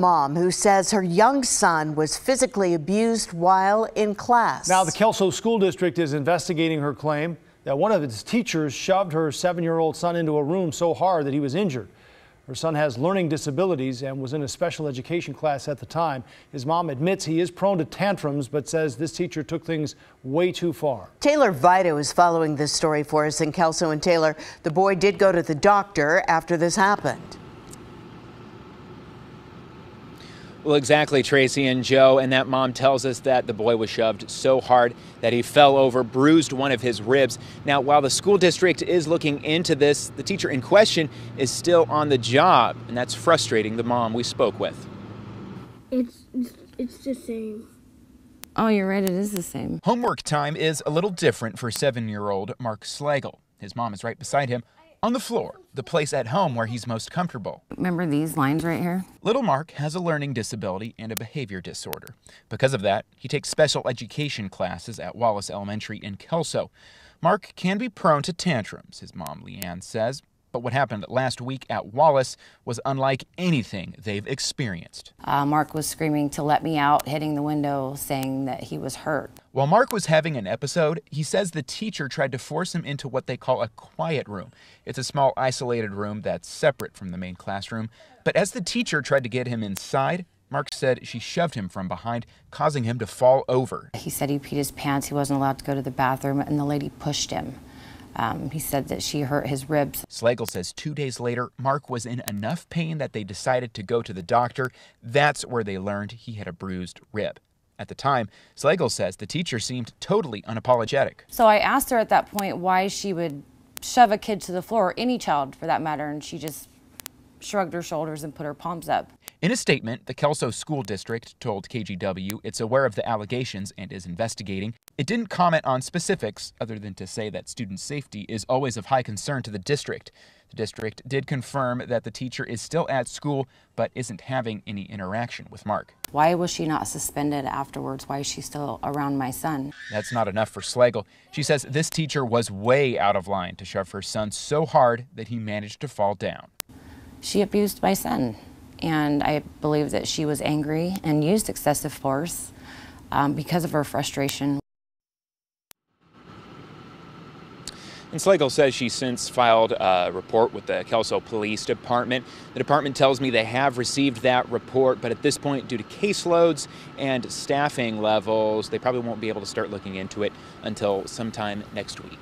mom who says her young son was physically abused while in class. Now, the Kelso School District is investigating her claim that one of its teachers shoved her 7-year-old son into a room so hard that he was injured. Her son has learning disabilities and was in a special education class at the time. His mom admits he is prone to tantrums, but says this teacher took things way too far. Taylor Vito is following this story for us in Kelso. And Taylor, the boy did go to the doctor after this happened. Well, exactly, Tracy and Joe, and that mom tells us that the boy was shoved so hard that he fell over, bruised one of his ribs. Now, while the school district is looking into this, the teacher in question is still on the job, and that's frustrating the mom we spoke with. It's the same. Oh, you're right, it is the same. Homework time is a little different for 7-year-old Mark Slagle. His mom is right beside him on the floor, the place at home where he's most comfortable. Remember these lines right here? Little Mark has a learning disability and a behavior disorder. Because of that, he takes special education classes at Wallace Elementary in Kelso. Mark can be prone to tantrums, his mom Leanne says, but what happened last week at Wallace was unlike anything they've experienced. Mark was screaming to let me out, hitting the window, saying that he was hurt. While Mark was having an episode, he says the teacher tried to force him into what they call a quiet room. It's a small isolated room that's separate from the main classroom. But as the teacher tried to get him inside, Mark said she shoved him from behind, causing him to fall over. He said he peed his pants, he wasn't allowed to go to the bathroom, and the lady pushed him. He said that she hurt his ribs. Slagle says 2 days later, Mark was in enough pain that they decided to go to the doctor. That's where they learned he had a bruised rib. At the time, Slagle says the teacher seemed totally unapologetic. So I asked her at that point why she would shove a kid to the floor, or any child for that matter, and she just shrugged her shoulders and put her palms up. In a statement, the Kelso School District told KGW it's aware of the allegations and is investigating. It didn't comment on specifics other than to say that student safety is always of high concern to the district. The district did confirm that the teacher is still at school but isn't having any interaction with Mark. Why was she not suspended afterwards? Why is she still around my son? That's not enough for Slagle. She says this teacher was way out of line to shove her son so hard that he managed to fall down. She abused my son, and I believe that she was angry and used excessive force because of her frustration. And Slagle says she since filed a report with the Kelso Police Department. The department tells me they have received that report, but at this point, due to caseloads and staffing levels, they probably won't be able to start looking into it until sometime next week.